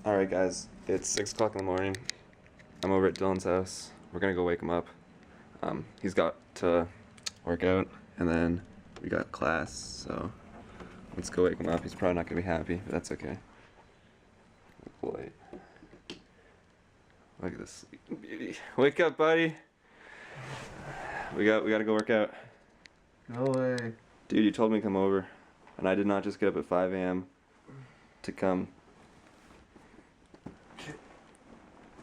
Alright guys, it's 6 o'clock in the morning. I'm over at Dylan's house. We're gonna go wake him up. He's got to work out, and then we got class, so let's go wake him up. He's probably not gonna be happy, but that's okay. Oh boy. Look at this sleeping beauty. Wake up, buddy! We gotta go work out. No way. Dude, you told me to come over, and I did not just get up at 5 a.m. to come.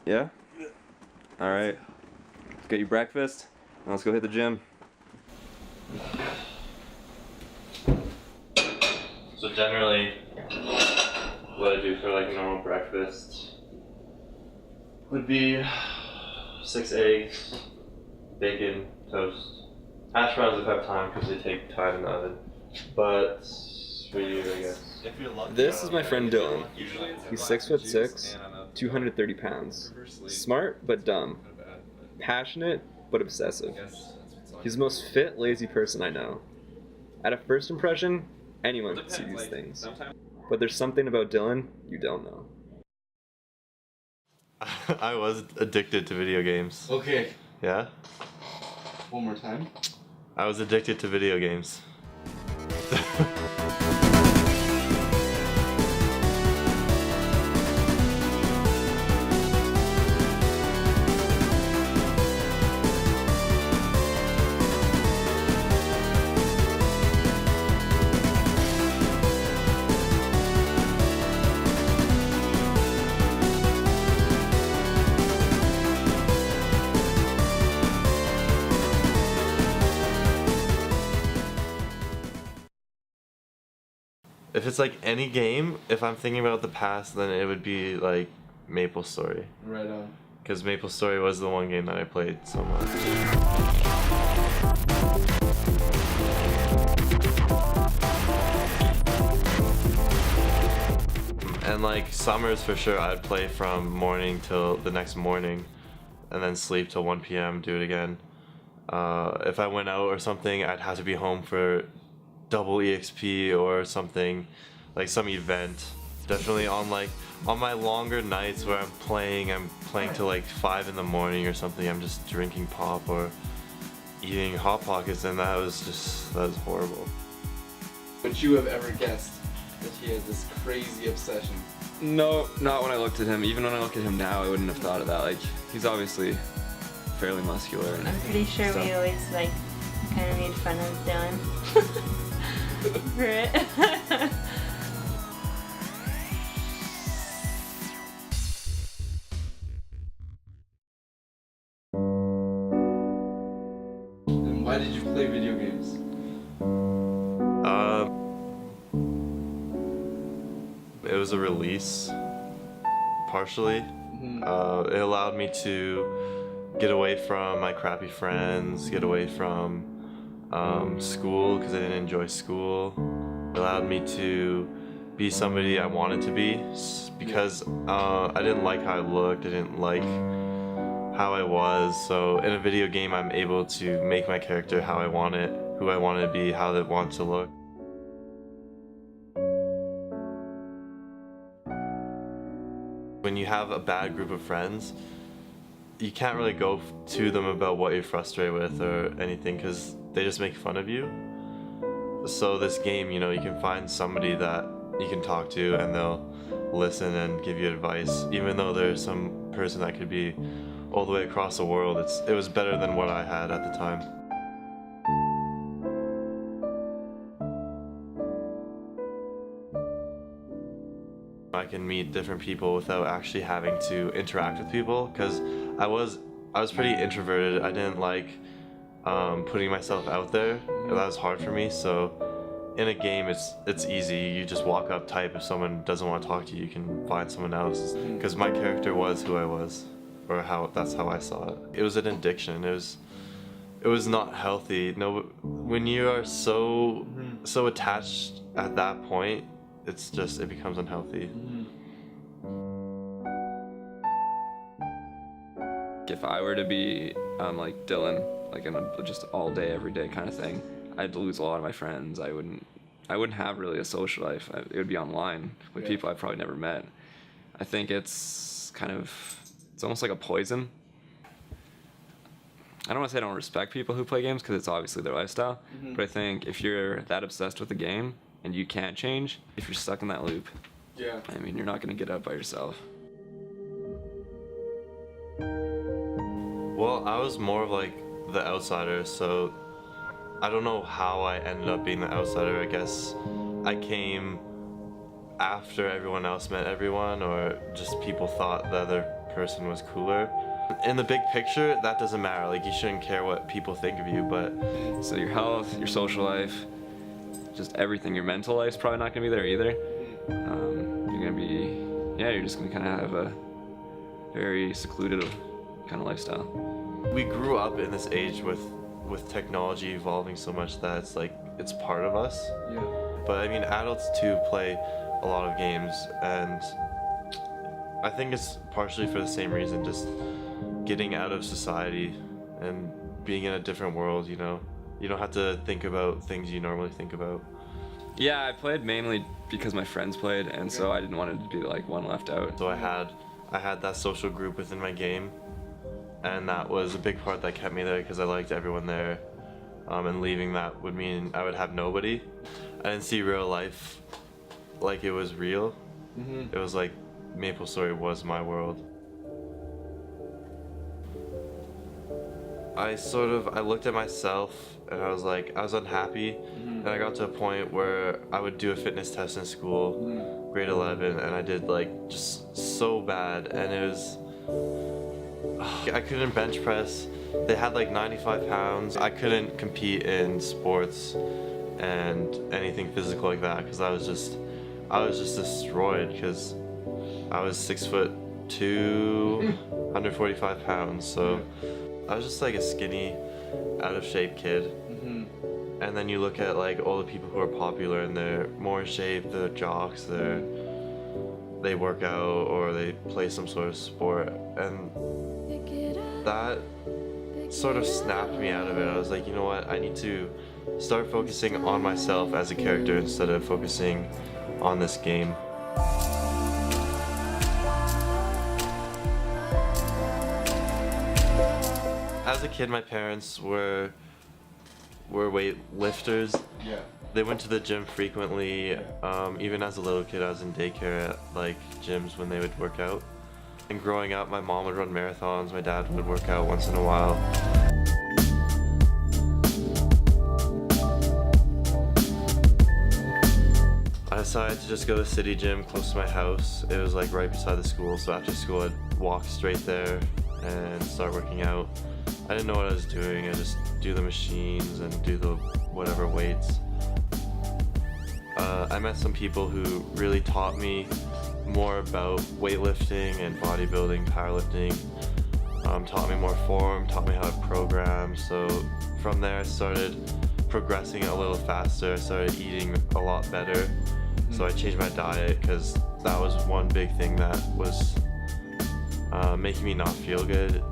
Yeah? Alright. Let's get you breakfast, and let's go hit the gym. So generally, what I do for like a normal breakfast would be 6 eggs, bacon, toast, hash browns if I have time because they take time in the oven. But for you, I guess. This is my friend Dylan. He's 6'6", 230 pounds. Smart but dumb. Passionate but obsessive. He's the most fit, lazy person I know. At a first impression, anyone could see these things. But there's something about Dylan you don't know. I was addicted to video games. Okay. Yeah? One more time. I was addicted to video games. If it's like any game, if I'm thinking about the past, then it would be like Maple Story. Right on. Because Maple Story was the one game that I played so much. And like summers for sure, I'd play from morning till the next morning, and then sleep till 1 p.m. do it again. If I went out or something, I'd have to be home for double EXP or something, like some event. Definitely on my longer nights where I'm playing till like 5 in the morning or something. I'm just drinking pop or eating Hot Pockets, and that was horrible. Would you have ever guessed that he has this crazy obsession? No, not when I looked at him. Even when I look at him now, I wouldn't have thought of that. Like, he's obviously fairly muscular. And I'm pretty sure stuff. we always like kind of made fun of Dylan for it. And why did you play video games? It was a release, partially. It allowed me to get away from my crappy friends, get away from school because I didn't enjoy school. It allowed me to be somebody I wanted to be because I didn't like how I looked, I didn't like how I was. So in a video game, I'm able to make my character how I want it, who I want to be, how they want to look. When you have a bad group of friends, you can't really go to them about what you're frustrated with or anything because they just make fun of you. So this game, you know, you can find somebody that you can talk to and they'll listen and give you advice. Even though there's some person that could be all the way across the world, it was better than what I had at the time. I can meet different people without actually having to interact with people because I was pretty introverted. I didn't like putting myself out there. That was hard for me. So in a game, it's easy. You just walk up, type. If someone doesn't want to talk to you, you can find someone else. Because my character was who I was, or that's how I saw it. It was an addiction. It was not healthy. No, when you are so attached at that point, it becomes unhealthy. If I were to be like Dylan, like in a just all day, every day kind of thing, I'd lose a lot of my friends. I wouldn't have really a social life. It would be online with people I've probably never met. I think it's almost like a poison. I don't want to say I don't respect people who play games because it's obviously their lifestyle, but I think if you're that obsessed with a game and you can't change, if you're stuck in that loop, Yeah. I mean, you're not going to get out by yourself. Well, I was more of like the outsider, so I don't know how I ended up being the outsider. I guess I came after everyone else met everyone, or just people thought the other person was cooler. In the big picture, that doesn't matter. Like, you shouldn't care what people think of you, but So your health, your social life, just everything, your mental life's probably not going to be there either. You're just going to kind of have a very secluded kind of lifestyle. we grew up in this age with technology evolving so much that it's like it's part of us. Yeah. But I mean, adults too play a lot of games, and I think it's partially for the same reason, just getting out of society and being in a different world, you know? You don't have to think about things you normally think about. Yeah, I played mainly because my friends played, and so I didn't want it to be like one left out. So I had that social group within my game, and that was a big part that kept me there because I liked everyone there. And leaving that would mean I would have nobody. I didn't see real life like it was real. It was like MapleStory was my world. I looked at myself and I was like, I was unhappy, and I got to a point where I would do a fitness test in school, grade 11, and I did like just so bad, and it was, I couldn't bench press. They had like 95 pounds. I couldn't compete in sports and anything physical like that because I was just destroyed because I was 6'2", 145 pounds. So I was just like a skinny, out of shape kid. And then you look at like all the people who are popular and they're more in shape, they're jocks, they work out or they play some sort of sport, and that sort of snapped me out of it. I was like, you know what, I need to start focusing on myself as a character instead of focusing on this game. As a kid, my parents were weightlifters. Yeah. They went to the gym frequently. Even as a little kid, I was in daycare at like gyms when they would work out. And growing up, my mom would run marathons, my dad would work out once in a while. I decided to just go to the city gym close to my house. It was like right beside the school, so after school I'd walk straight there and start working out. I didn't know what I was doing. I just do the machines and do the whatever weights. I met some people who really taught me more about weightlifting and bodybuilding, powerlifting. Taught me more form, taught me how to program. So from there I started progressing a little faster. I started eating a lot better. So I changed my diet because that was one big thing that was making me not feel good.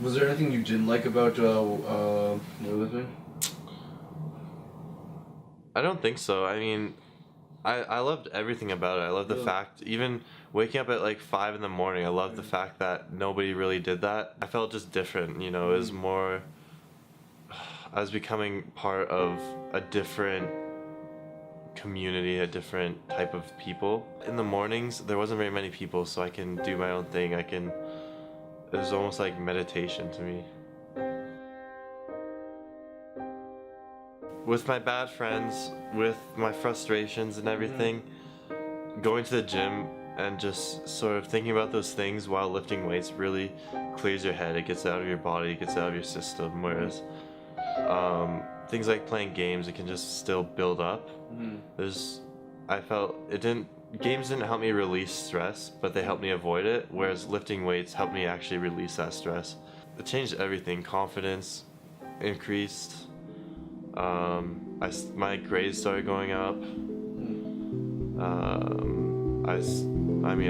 Was there anything you didn't like about weightlifting? I don't think so. I mean, I loved everything about it. I loved the fact, even waking up at like 5 in the morning, I loved the fact that nobody really did that. I felt just different, you know, it was more, I was becoming part of a different community, a different type of people. In the mornings, there wasn't very many people, so I can do my own thing. It was almost like meditation to me. With my bad friends, with my frustrations and everything, going to the gym and just sort of thinking about those things while lifting weights really clears your head. It gets out of your body, it gets out of your system, whereas things like playing games, it can just still build up. Games didn't help me release stress, but they helped me avoid it, whereas lifting weights helped me actually release that stress. It changed everything. Confidence increased. My grades started going up. I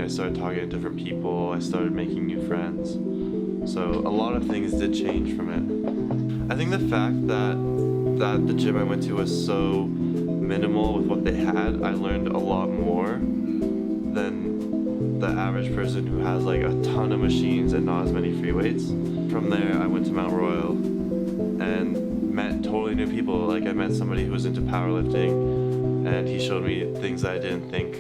started talking to different people. I started making new friends. So a lot of things did change from it. I think the fact that that the gym I went to was so minimal with what they had, I learned a lot more than the average person who has like a ton of machines and not as many free weights. From there, I went to Mount Royal and met totally new people. Like I met somebody who was into powerlifting, and he showed me things that I didn't think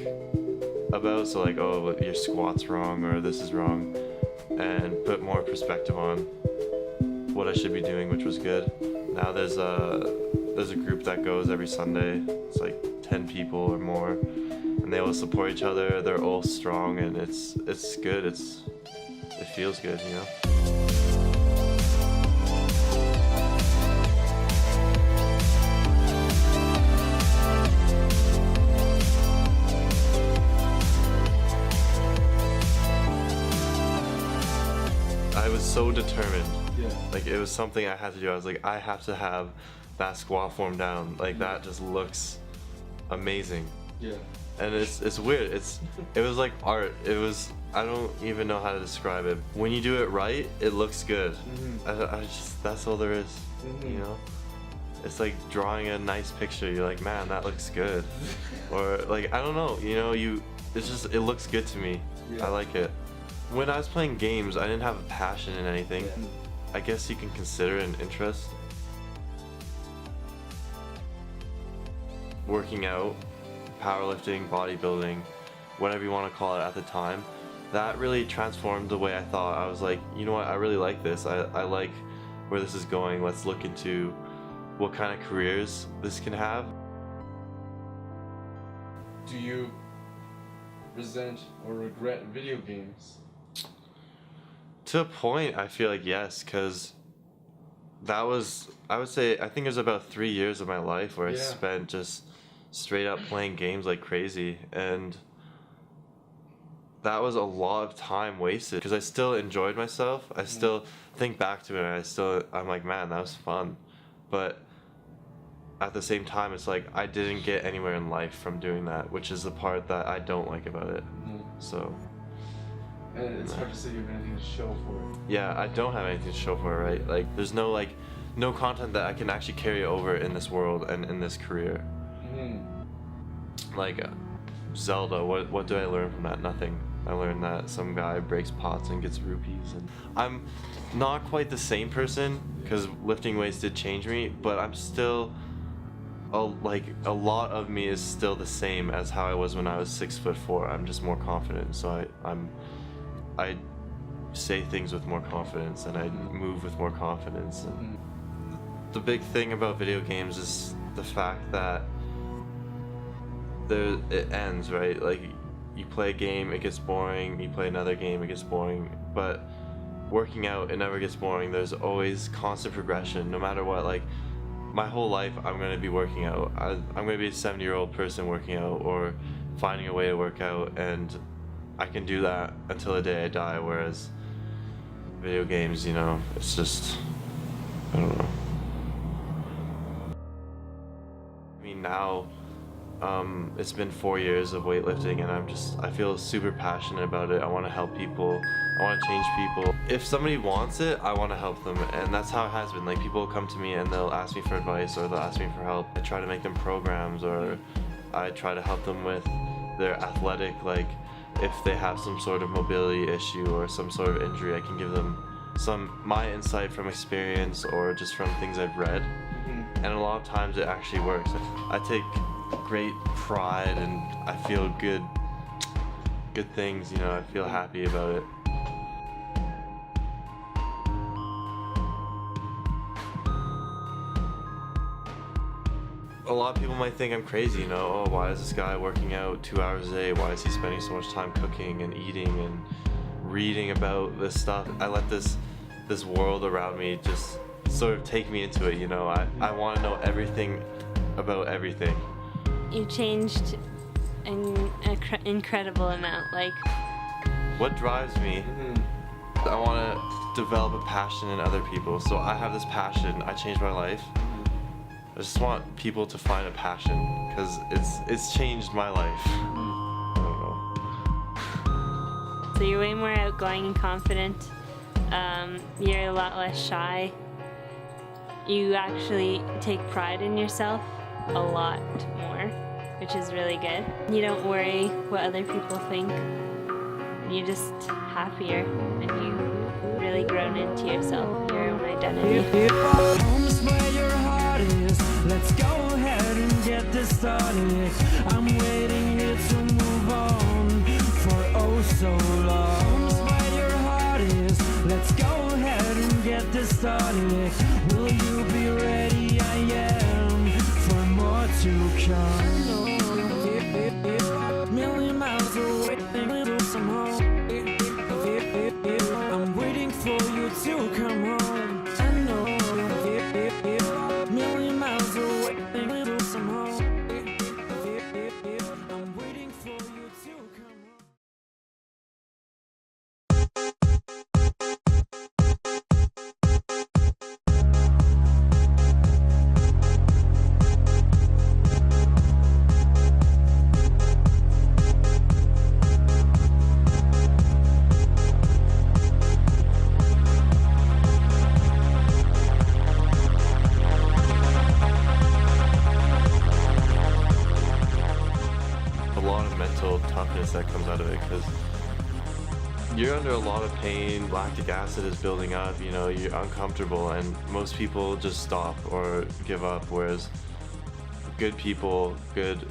about. So like, oh, your squat's wrong, or this is wrong, and put more perspective on what I should be doing, which was good. Now there's a group that goes every Sunday. It's like 10 people or more, and they all support each other. They're all strong, and it's good. It feels good, you know. I was so determined. Yeah. Like it was something I had to do. I was like, I have to have that squat form down. Like that just looks amazing. Yeah. And it's weird. It was like art. It was, I don't even know how to describe it. When you do it right, it looks good. I just, that's all there is. You know? It's like drawing a nice picture. You're like, man, that looks good. Or like, I don't know, you know, it's just, it looks good to me. Yeah. I like it. When I was playing games, I didn't have a passion in anything. I guess you can consider it an interest. Working out, powerlifting, bodybuilding, whatever you want to call it at the time, that really transformed the way I thought. I was like, you know what, I really like this. I like where this is going. Let's look into what kind of careers this can have. Do you resent or regret video games? To a point, I feel like yes, because that was, I would say, I think it was about 3 years of my life where I spent just straight up playing games like crazy, and that was a lot of time wasted because I still enjoyed myself. I still think back to it, and I'm like, man, that was fun. But at the same time, it's like I didn't get anywhere in life from doing that, which is the part that I don't like about it. So. And it's hard to say you have anything to show for it. Yeah, I don't have anything to show for it, right? Like, there's no content that I can actually carry over in this world and in this career. Like, Zelda, what do I learn from that? Nothing. I learned that some guy breaks pots and gets rupees, and I'm not quite the same person because lifting weights did change me, but I'm still, a lot of me is still the same as how I was when I was 6'4". I'm just more confident, so I say things with more confidence, and I move with more confidence. And the big thing about video games is the fact that it ends, right? Like, you play a game, it gets boring, you play another game, it gets boring, but working out, it never gets boring. There's always constant progression, no matter what. Like, my whole life, I'm going to be working out. I'm going to be a 70-year-old person working out, or finding a way to work out, and I can do that until the day I die, whereas video games, you know, it's just, I don't know. I mean, now, it's been 4 years of weightlifting, and I feel super passionate about it. I want to help people. I want to change people. If somebody wants it, I want to help them, and that's how it has been. Like, people will come to me and they'll ask me for advice, or they'll ask me for help. I try to make them programs, or I try to help them with their athletic, like, if they have some sort of mobility issue or some sort of injury, I can give them my insight from experience or just from things I've read. And a lot of times it actually works. I take great pride, and I feel good things, you know, I feel happy about it. A lot of people might think I'm crazy, you know, oh, why is this guy working out 2 hours a day? Why is he spending so much time cooking and eating and reading about this stuff? I let this world around me just sort of take me into it, you know. I want to know everything about everything. You changed an incredible amount, like. What drives me, I want to develop a passion in other people. So I have this passion, I changed my life. I just want people to find a passion, because it's changed my life. I don't know. So you're way more outgoing and confident. You're a lot less shy. you actually take pride in yourself a lot more, which is really good. You don't worry what other people think. You're just happier and you've really grown into yourself, your own identity. Home's where your heart is. Let's go ahead and get this started. I'm waiting here to move on for oh so long. Home's where your heart is. Let's go ahead and get this started. Will you be ready? I am for more to come. Million miles away, somehow. I'm waiting for you to come home. I know. Million miles away, somehow. I'm waiting for you to come home. Toughness that comes out of it, because you're under a lot of pain, lactic acid is building up, you know, you're uncomfortable, and most people just stop or give up, whereas good people, good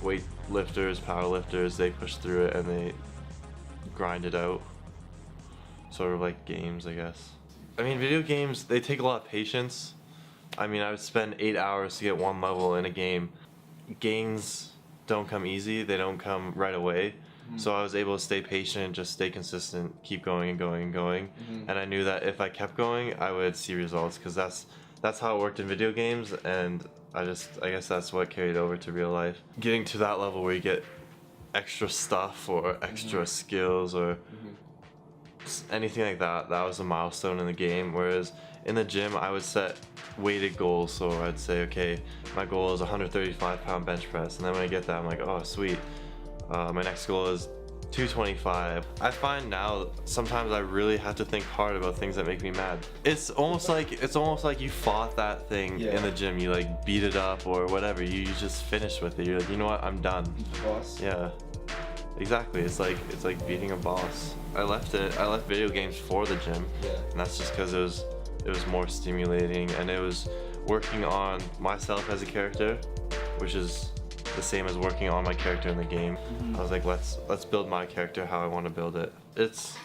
weight lifters, power lifters, they push through it and they grind it out. Sort of like games, I guess. I mean, video games, they take a lot of patience. I mean, I would spend 8 hours to get one level in a game. Gains don't come easy, they don't come right away. So I was able to stay patient, just stay consistent, keep going and going and going. And I knew that if I kept going, I would see results, because that's how it worked in video games, and I guess that's what carried over to real life. Getting to that level where you get extra stuff or extra skills or anything like that, that was a milestone in the game. Whereas in the gym, I would set weighted goals. So I'd say, okay, my goal is 135-pound bench press, and then when I get that, I'm like, oh sweet, my next goal is 225. I find now sometimes I really have to think hard about things that make me mad. It's almost like you fought that thing in the gym. You like beat it up or whatever. You just finished with it. You're like, you know what, I'm done. Boss. Yeah. Exactly. It's like beating a boss. I left video games for the gym, and that's just because it was more stimulating, and it was working on myself as a character, which is the same as working on my character in the game. I was like, let's build my character how I want to build it. It's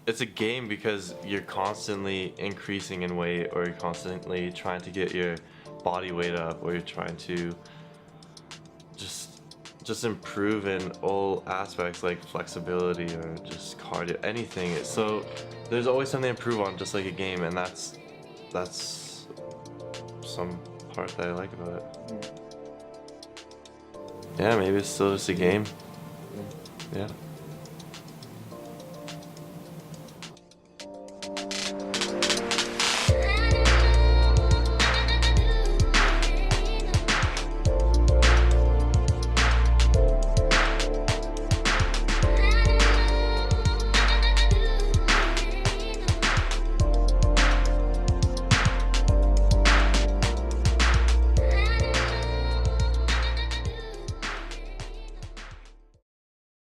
a game because you're constantly increasing in weight, or you're constantly trying to get your body weight up, or you're trying to just improve in all aspects like flexibility or just cardio, anything. So there's always something to improve on, just like a game, and that's some part that I like about it. Yeah, maybe it's still just a game. Yeah.